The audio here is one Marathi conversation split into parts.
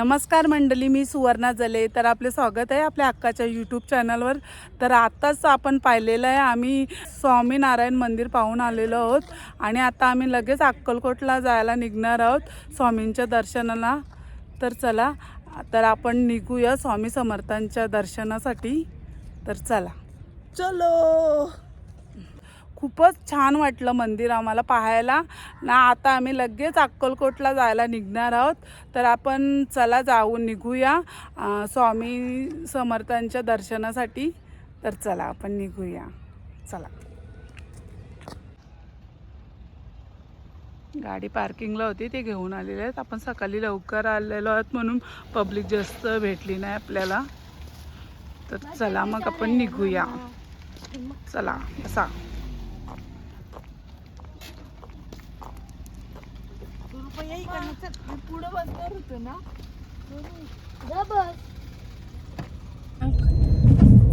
नमस्कार मंडळी, मी सुवर्णा जले. तर आपले स्वागत आहे आपल्या हक्काच्या यूट्यूब चॅनलवर. तर आत्ताच आपण पाहिलेलं आहे, आम्ही स्वामीनारायण मंदिर पाहून आलेलो आहोत आणि आता आम्ही लगेच अक्कलकोटला जायला निघणार आहोत स्वामींच्या दर्शनाला. तर चला, तर आपण निघूया स्वामी समर्थांच्या दर्शनासाठी. तर चला, चलो. खूपच छान वाटलं मंदिर आम्हाला पाहायला ना. आता आम्ही लगेच अक्कलकोटला जायला निघणार आहोत. तर आपण चला जाऊन निघूया स्वामी समर्थांच्या दर्शनासाठी. तर चला आपण निघूया, चला. गाडी पार्किंगला होती, ते घेऊन आलेले आहेत. आपण सकाळी लवकर आलेलो आहोत म्हणून पब्लिक जास्त भेटली नाही आपल्याला. तर चला मग आपण निघूया, चला. असा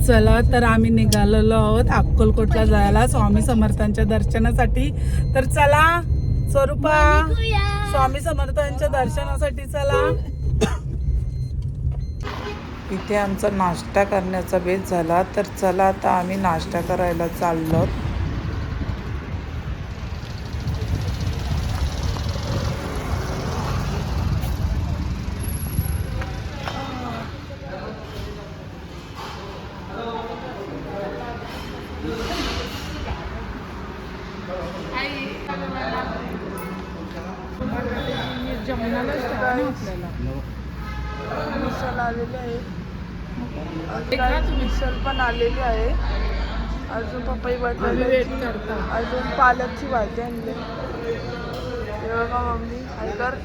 चला, तर आम्ही निघालेलो आहोत अक्कलकोटला जायला स्वामी समर्थांच्या दर्शनासाठी. तर चला स्वरूपा, स्वामी समर्थांच्या दर्शनासाठी चला. इथे आमचा नाश्ता करण्याचा बेत झाला. तर चला आता आम्ही नाश्ता करायला चाललो. मिसल आलेली आहे, मिसल पण आलेली आहे. अजून पपई बटाट्याची, अजून पालकची भाजी आणली. बघा मम्मी ऐकर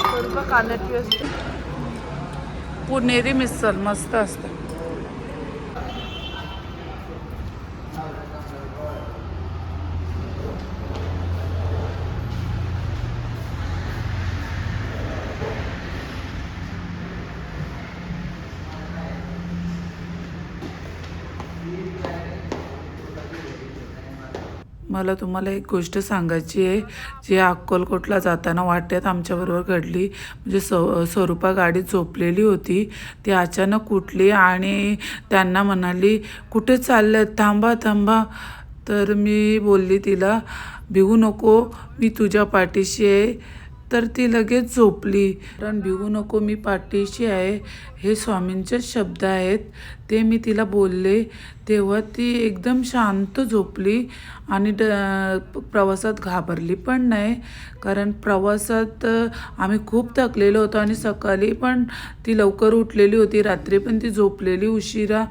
स्वरूपा खाण्याची असते. पुणेरी मिसल मस्त असते. मला तुम्हाला एक गोष्ट सांगायची आहे, जी अक्कलकोटला जाताना वाटेत आमच्याबरोबर घडली. म्हणजे स्वरूपा गाडीत झोपलेली होती, ती अचानक उठली आणि त्यांना म्हणाली, कुठे चाललं, थांबा थांबा. तर मी बोलली तिला, भिवू नको, मी तुझ्या पाठीशी आहे. तर ती लगेच झोपली. कारण भिवू नको, मी पाठीशी आहे, हे स्वामींचेच शब्द आहेत. ते मी तिला बोलले तेव्हा ती एकदम शांत झोपली आणि प्रवासात घाबरली पण नाही. कारण प्रवासात आम्ही खूप थकलेलो होतो आणि सकाळी पण ती लवकर उठलेली होती, रात्री पण ती झोपलेली उशिरा,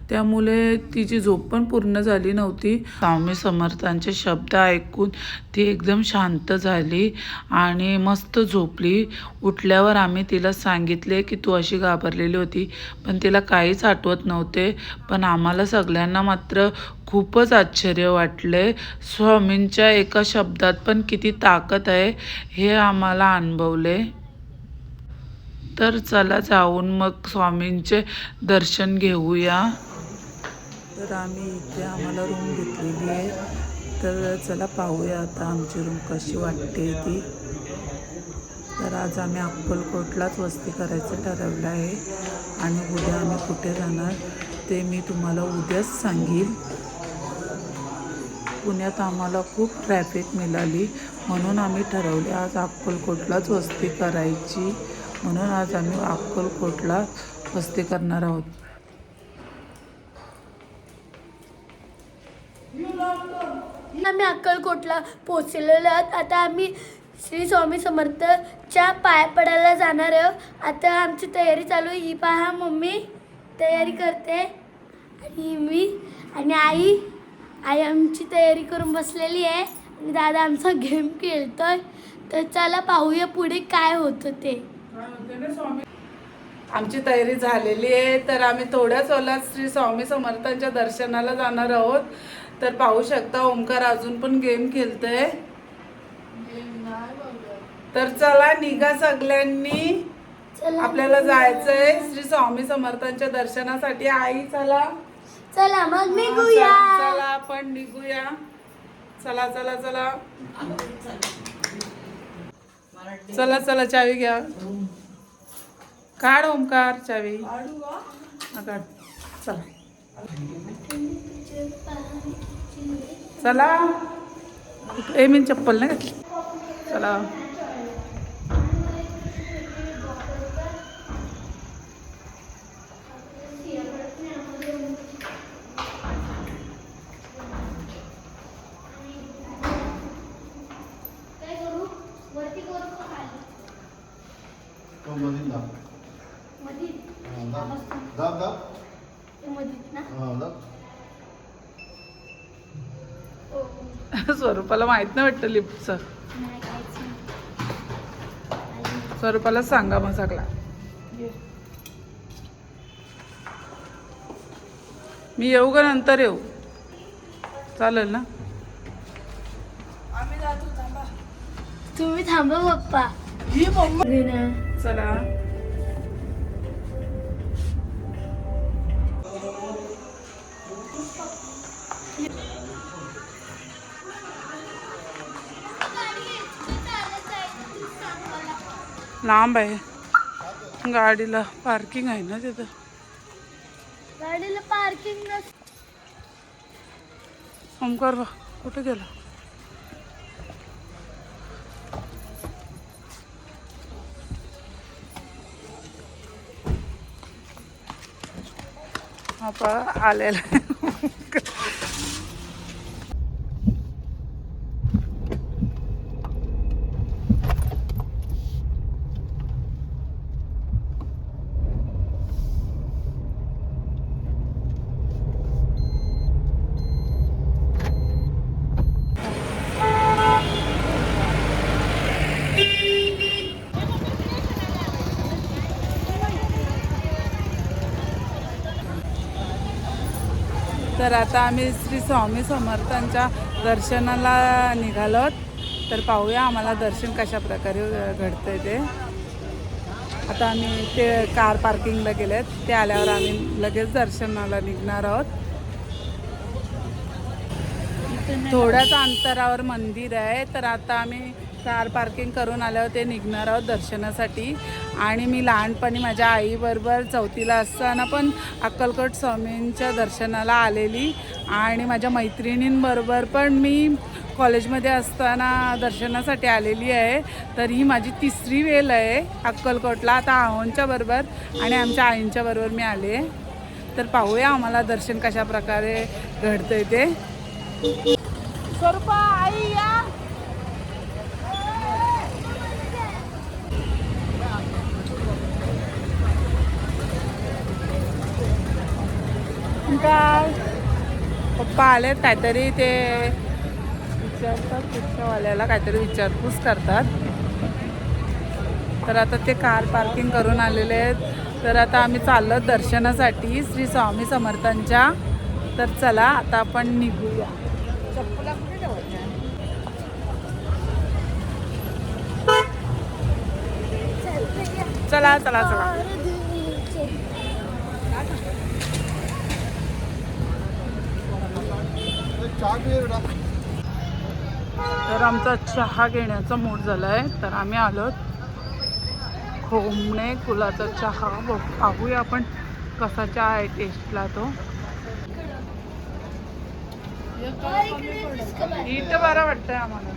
त्यामुळे तिची झोप पण पूर्ण झाली नव्हती. स्वामी समर्थांचे शब्द ऐकून ती एकदम शांत झाली आणि मस्त झोपली. उठल्यावर आम्ही तिला सांगितले की तू अशी घाबरलेली होती, पण तिला काहीच आठवत नव्हते. पण आम्हाला सगळ्यांना मात्र खूपच आश्चर्य वाटले. स्वामींच्या एका शब्दात पण किती ताकद आहे हे आम्हाला अनुभवले. तर चला जाऊन मग स्वामींचे दर्शन घेऊया. तर आम्ही इथे आम्हाला रूम घेतलेली आहे. तर चला पाहूया आता आमची रूम कशी वाटते ती. तर आज आम्ही अक्कलकोटलाच वस्ती करायचं ठरवलं आहे आणि उद्या आम्ही कुठे जाणार ते मी तुम्हाला उद्याच सांगेन. पुण्यात आम्हाला खूप ट्रॅफिक मिळाली म्हणून आम्ही ठरवले आज अक्कलकोटलाच वस्ती करायची. म्हणून आज आम्ही अक्कलकोटला वस्ती करणार आहोत. आम्ही अक्कलकोटला पोहोचलेलो आहोत. आता आम्ही श्री स्वामी समर्थच्या पाया पडायला जाणार आहोत. आता आमची तयारी चालू आहे. ही पहा, मम्मी तयारी करते आणि मी आणि आई आमची तयारी करून बसलेली आहे आणि दादा आमचा गेम खेळतोय. तर चला पाहूया पुढे काय होतं ते. आमची तयारी झालेली आहे. तर आम्ही थोड्याच वेळात श्री स्वामी समर्थांच्या दर्शनाला जाणार आहोत. तर पाहू शकता ओमकार अजून पण गेम खेळतोय. तर चला निघा सगळ्यांनी, आपल्याला जायचंय श्री स्वामी समर्थांच्या दर्शनासाठी. आई चला चला मग निघूया. चला आपण निघूया. चला चला चला. चला चला चावी घ्या. काढ ओमकार चावी. हा, काढ. चला चला. मी चप्पल नाही घातली. चला. स्वरूपाला माहित नाही वाटतं लिफ्टचं. स्वरूपाला सांगा मग सगळा. मी येऊ का नंतर येऊ? चालेल ना? तुम्ही थांबा पप्पा. चला. लांब आहे. गाडीला पार्किंग आहे ना तिथं. गाडीला पार्किंग ओमकार बा कुठे गेला? आपण आलेला आहे. तर आता आम्ही श्री स्वामी समर्थांच्या दर्शनाला निघालोत. तर पाहूया आम्हाला दर्शन कशा प्रकारे घडतंय ते. आता आम्ही ते कार पार्किंगला गेलेत. ते आल्यावर आम्ही लगेच दर्शनाला निघणार आहोत. थोड्याच अंतरावर मंदिर आहे. तर आता आम्ही कार पार्किंग करून आल्यावर ते निघणार आहोत दर्शनासाठी. आणि मी लहानपणी माझ्या आईबरोबर 4थीला असताना पण अक्कलकोट स्वामींच्या दर्शनाला आलेली. आणि माझ्या मैत्रिणींबरोबर पण मी कॉलेजमध्ये असताना दर्शनासाठी आलेली आहे. तर ही माझी 3री वेळ आहे अक्कलकोटला. आता आहोंच्या बरोबर आणि आमच्या आईंच्या बरोबर मी आले. तर पाहूया आम्हाला दर्शन कशा प्रकारे घडतंय ते. स्वरूपा आई या. काय पप्पा आलेत. काहीतरी ते विचारतात. रिक्षावाल्याला काहीतरी विचारपूस करतात. तर आता ते कार पार्किंग करून आलेले आहेत. तर आता आम्ही चाललो दर्शनासाठी श्री स्वामी समर्थांच्या. तर चला आता आपण निघूया. चला चला चला. तर आमचा चहा घेण्याचा मूड झाला आहे. तर आम्ही आलो खोमणे गुलाचा चहा. पाहूया आपण कसा चहा आहे टेस्टला तो. इथं बरं वाटतंय आम्हाला.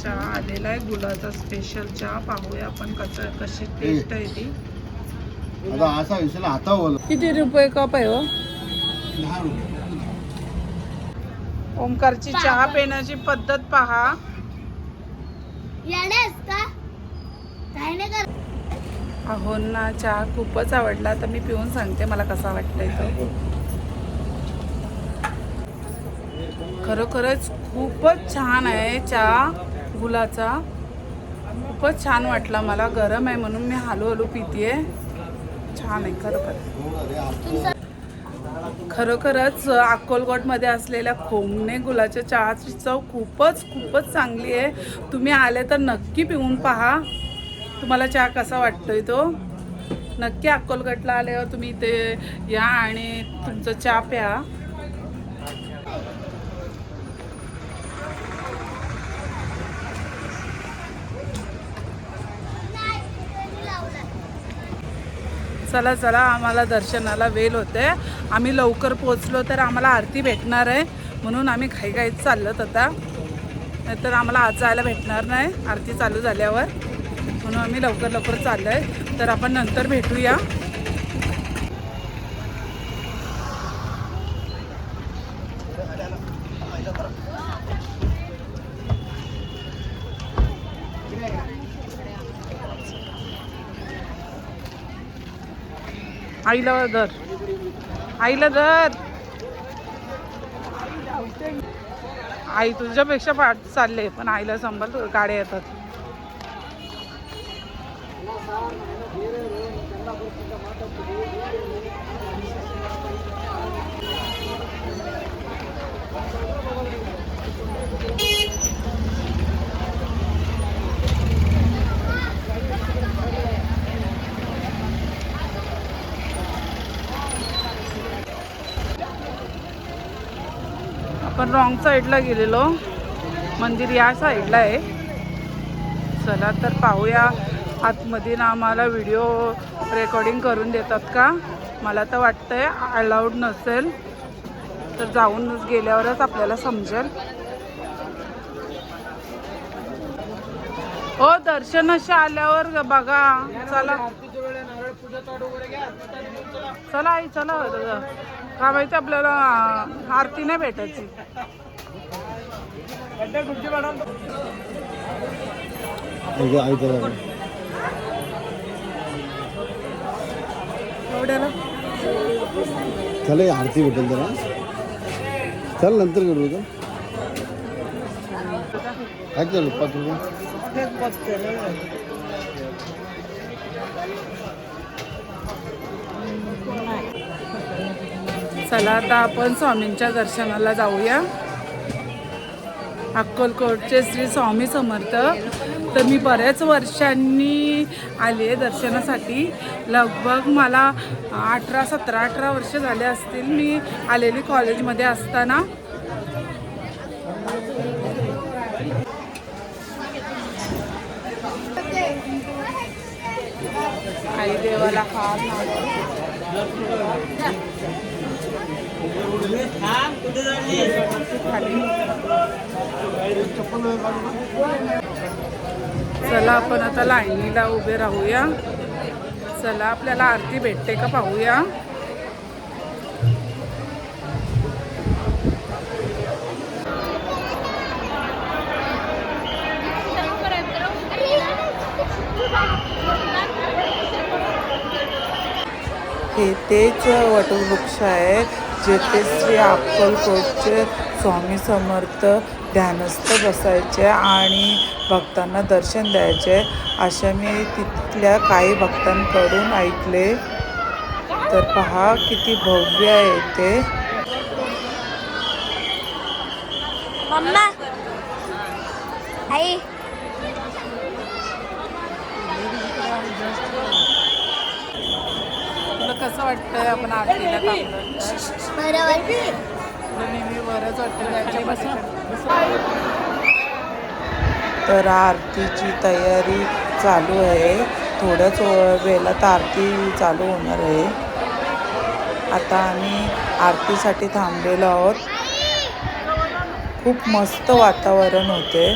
चहा आलेला आहे गुलाचा स्पेशल चहा. पाहूया आपण कशी टेस्ट आहे ती. किती रुपये कप आहे हो? ओमकारची चहा पिण्याची पद्धत पहा. अहोंना चहा खूपच आवडला. तर मी पिऊन सांगते मला कसा वाटतंय तो. खरोखरच खूपच छान आहे चहा गुलाचा. खूपच छान वाटला मला. गरम आहे म्हणून मी हळूहळू पितीये. छान आहे खरोखर. खरोखरच अक्कलकोटमध्ये असलेल्या खोमणे गुलाच्या चहाची चव खूपच चांगली आहे. तुम्ही आले तर नक्की पिऊन पहा. तुम्हाला चहा कसा वाटतोय तो. नक्की अक्कलकोटला आल्यावर तुम्ही इथे या आणि तुमचं चहा प्या. चला चला, आम्हाला दर्शनाला वेळ होते. आम्ही लवकर पोचलो तर आम्हाला आरती भेटणार आहे, म्हणून आम्ही घाईघाईत चाललोत आता. नाहीतर आम्हाला आज जायला भेटणार नाही आरती चालू झाल्यावर, म्हणून आम्ही लवकर लवकर चाललो आहे. तर आपण नंतर भेटूया. आईला धर, आईला धर. आई तुझ्यापेक्षा पाठ चालले, पण आईला सांभाळ, गाड्या येतात. आपण रॉंग साईडला गेलेलो, मंदिर या साईडला आहे. चला तर पाहूया आतमध्ये ना आम्हाला व्हिडिओ रेकॉर्डिंग करून देतात का. मला तर वाटतंय अलाउड नसेल, तर जाऊनच गेल्यावरच आपल्याला समजेल. हो, दर्शनाशी आल्यावर बघा. चला चला आई, चला. का माहिती आपल्याला आरती नाही भेटायची. एवढ्याला चला आरती भेटेल जरा. चल नंतर करू का. काय केलं 5 रुपये. चला आता आपण स्वामींच्या दर्शनाला जाऊया. अक्कलकोटचे श्री स्वामी समर्थ. तर मी बऱ्याच वर्षांनी आले आहे दर्शनासाठी. लगभग मला 17-18 वर्ष झाले असतील मी आलेली कॉलेजमध्ये असताना. आई देवाला हार चला आपण आता लाईनीला उभे राहूया. चला आपल्याला आरती भेटते का पाहूया. हे तेच वटवृक्ष आहे जेथे श्री अक्कलकोटचे स्वामी समर्थ ध्यानस्थ बसायचे आणि भक्तांना दर्शन द्यायचे, अशा मी तिथल्या काही भक्तांकडून ऐकले. तर पहा किती भव्य आहे ते. मम्मा, आई, तुला कसं वाटतंय आपण आरतीला थांबलो? बरं वाटतं. नेहमी बरंच वाटतं. तर आरतीची तयारी चालू आहे. थोड्याच वेळात आरती चालू होणार आहे. आता आम्ही आरतीसाठी थांबलेलो आहोत. खूप मस्त वातावरण होते.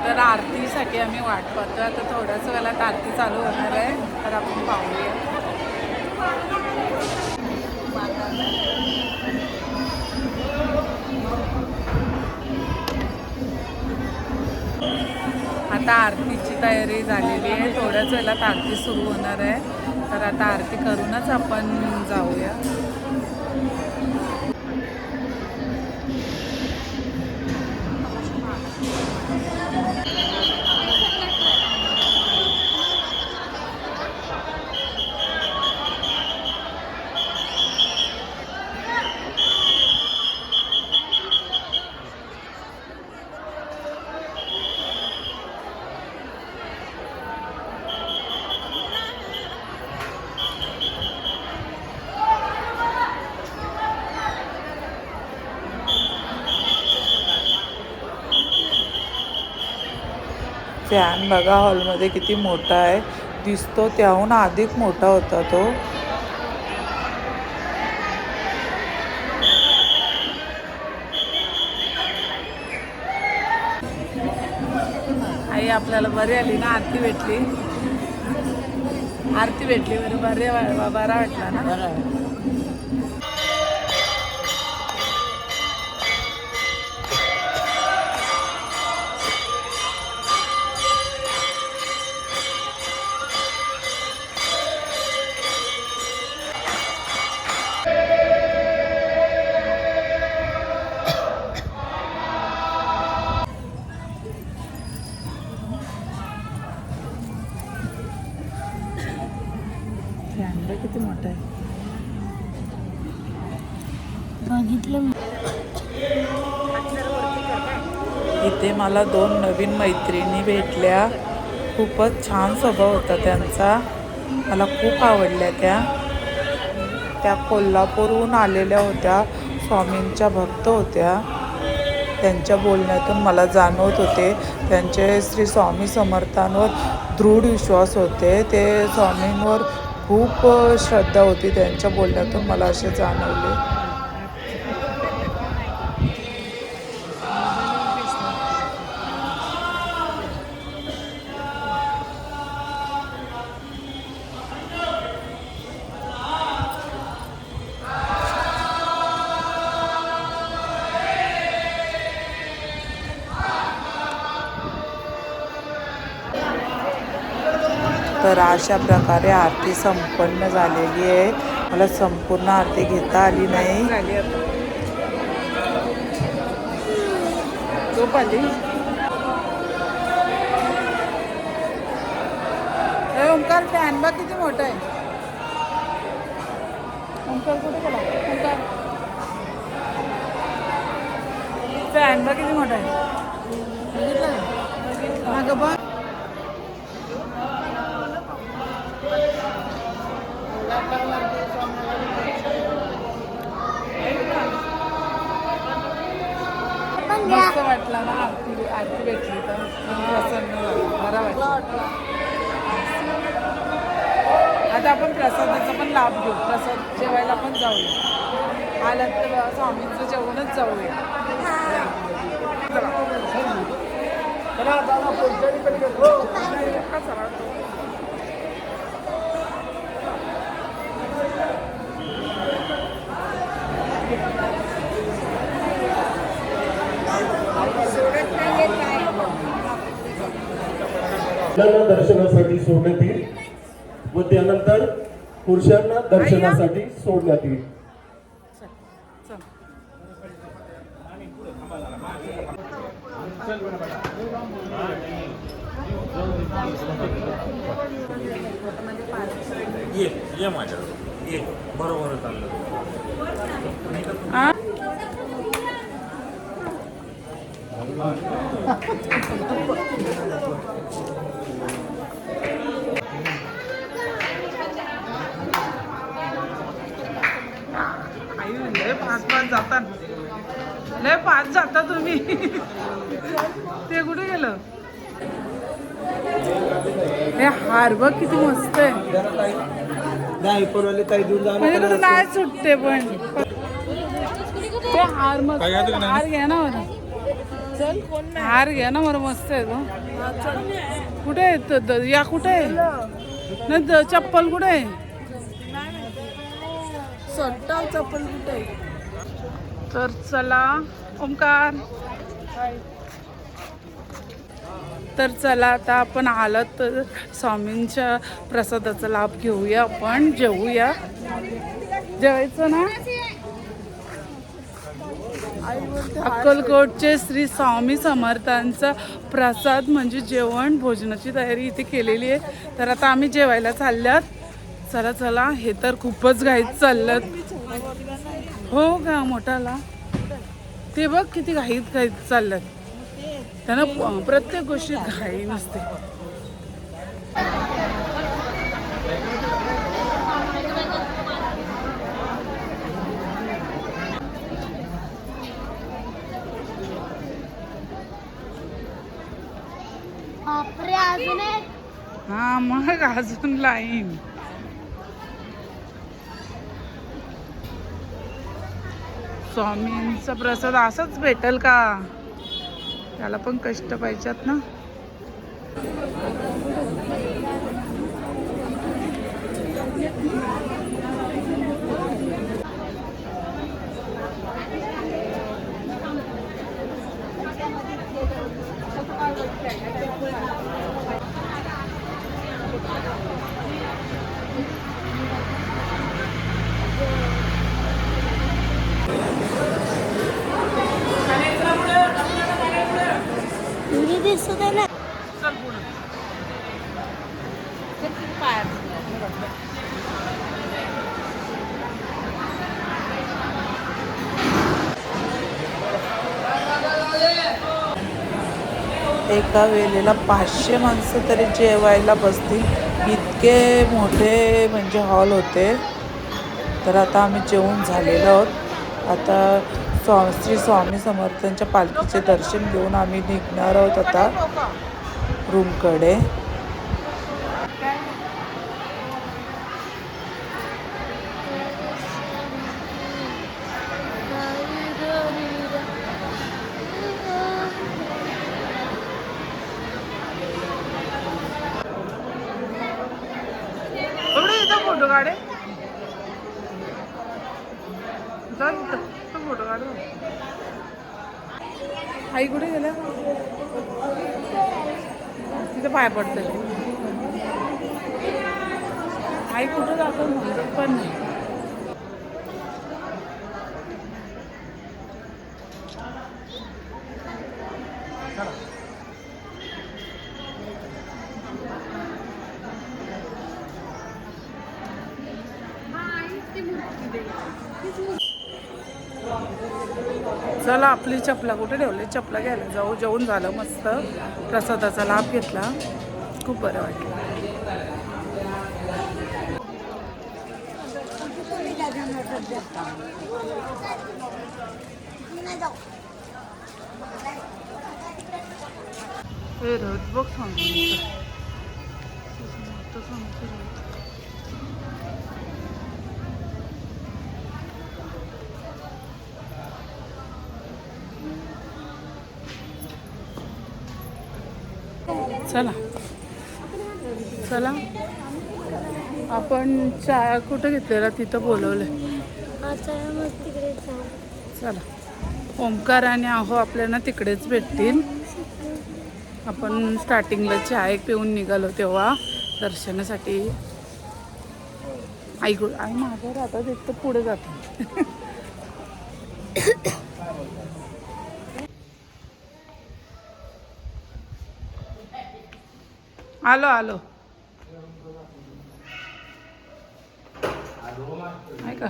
तर आरतीसाठी आम्ही वाट पाहतोय. आता थोड्याच वेळात आरती चालू होणार आहे, तर आपण पाहूया. आता आरतीची तयारी झालेली आहे. थोड्याच वेळात आरती सुरू होणार आहे, तर आता आरती करूनच आपण जाऊया. फॅन बघा हॉलमध्ये किती मोठा आहे दिसतो, त्याहून अधिक मोठा होता तो. आई आपल्याला बरी आली ना, आरती भेटली. आरती भेटली बरं, बरा वाटला ना. किती मोठा आहे बघितलं. इथे मला 2 नवीन मैत्रिणी भेटल्या. खूपच छान स्वभाव होता त्यांचा, मला खूप आवडल्या त्या कोल्हापूरहून आलेल्या होत्या, स्वामींच्या भक्त होत्या. त्यांच्या बोलण्यातून मला जाणवत होते त्यांचे श्री स्वामी समर्थांवर दृढ विश्वास होते. ते स्वामींवर खूप श्रद्धा होती त्यांच्या बोलण्यातून मला असे जाणवले. तर अशा प्रकारे आरती संपन्न झालेली आहे. मला संपूर्ण आरती घेता आली नाही. झोप आली. ओंकार फॅन बघ किती मोठा आहे. ओंकार कुठे गेला? ओंकार फॅन बघ किती मोठा आहे. बघितलं बघ. मस्त वाटला ना, आरती भेटली तर प्रसन्न झालं, बरं वाटलं. आता आपण प्रसादाचा पण लाभ घेऊ, प्रसाद जेवायला पण जाऊया. आलं तर स्वामींचं जेवणच जाऊया. दर्शनासाठी सोडण्यात येईल व त्यानंतर पुरुषांना दर्शनासाठी सोडण्यात येईल. ये माझ्या ये बरोबर चाललं. लय पाच जातात, लय पाच जाता तुम्ही. ते कुठे गेलं? हे हार बघ किती मस्त आहे. म्हणजे कसं नाही सुटते पण ते हार मस्त. हार घ्या ना मला, हार घ्या ना मला, मस्त आहे तो. कुठे आहे या? कुठे आहे ना चप्पल? कुठे आहे चप्पल? कुठे आहे? तर चला ओंकार. तर चला आता आपण आलं तर स्वामींच्या प्रसादाचा लाभ घेऊया, आपण जेवूया. जेवायचं ना. अक्कलकोटचे श्री स्वामी समर्थांचा प्रसाद म्हणजे जेवण, भोजनाची तयारी इथे केलेली आहे. तर आता आम्ही जेवायला चालल्यात. चला चला, हे तर खूपच घाईत चाललं. हो का मोठाला ते बघ किती घाईत चालल्यात. त्यांना प्रत्येक गोष्टीत घाई नसते. बापरे. हा मग अजून लाईन. स्वामींचा प्रसाद असाच भेटल का? त्याला पण कष्ट पाहिजेत ना. दिसत आहे ना. चल पुढे. एका वेळेला 500 माणसं तरी जेवायला बसतील इतके मोठे म्हणजे हॉल होते. तर आता आम्ही जेवून झालेलो आहोत. आता श्री स्वामी समर्थांच्या पालखीचे दर्शन घेऊन आम्ही निघणार आहोत आता रूमकडे. फोटो काढे फोटो काढ. आई कुठे गेल्या? तिथे पाय पडत. आई कुठं जातो पण नाही. चला आपली चपला कुठे ठेवले? चपला घ्यायला जाऊ. जेवून झालं मस्त. प्रसादाचा लाभ घेतला. खूप बरं वाटलं. बघ सांगतो. चला चला आपण चहा कुठं घेतलेला तिथं बोलवलंय. चला ओमकार आणि आहो आपल्याला तिकडेच भेटतील. आपण स्टार्टिंगला चहा एक पिऊन निघालो तेव्हा दर्शनासाठी. आई मागं राहतात एक तर पुढे जातात. आलो आलो आहे का?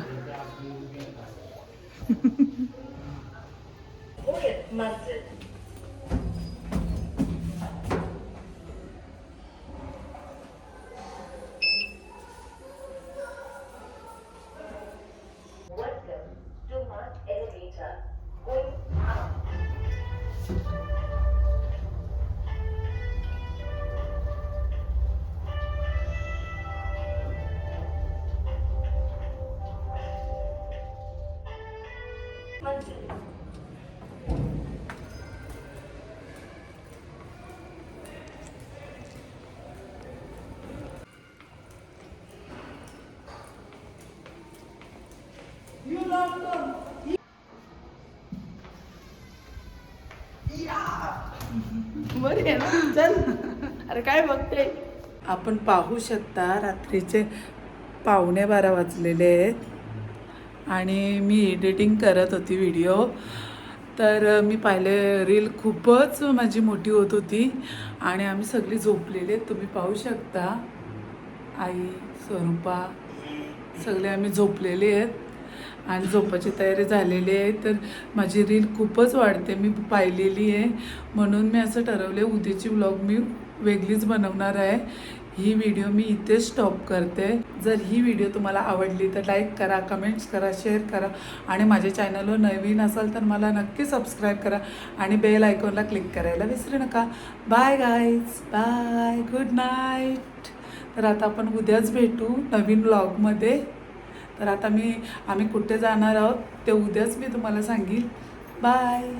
चल. अरे काय बघते? आपण पाहू शकता रात्रीचे 11:15 वाजलेले आहेत आणि मी एडिटिंग करत होती व्हिडिओ. तर मी पाहिले रील खूपच माझी मोठी होत होती आणि आम्ही सगळी झोपलेले आहेत. तुम्ही पाहू शकता आई स्वरूपा सगळे आम्ही झोपलेले आहेत आणि झोपाची तयारी झालेली आहे. तर माझी रील खूपच वाढते मी पाहिलेली आहे म्हणून मी असं ठरवले उद्याची व्लॉग मी वेगळीच बनवणार आहे. ही व्हिडिओ मी इथे स्टॉप करते. जर ही व्हिडिओ तुम्हाला आवडली तर लाईक करा, कमेंट्स करा, शेअर करा आणि माझ्या चॅनलवर नवीन असाल तर मला नक्की सबस्क्राईब करा आणि बेल आयकॉनला क्लिक करायला विसरू नका. Bye guys, bye, good night. तर आता आपण उद्याच भेटू नवीन व्लॉगमध्ये. तर आता आम्ही कुठे जाणार आहोत ते उद्याच मी तुम्हाला सांगेल. बाय.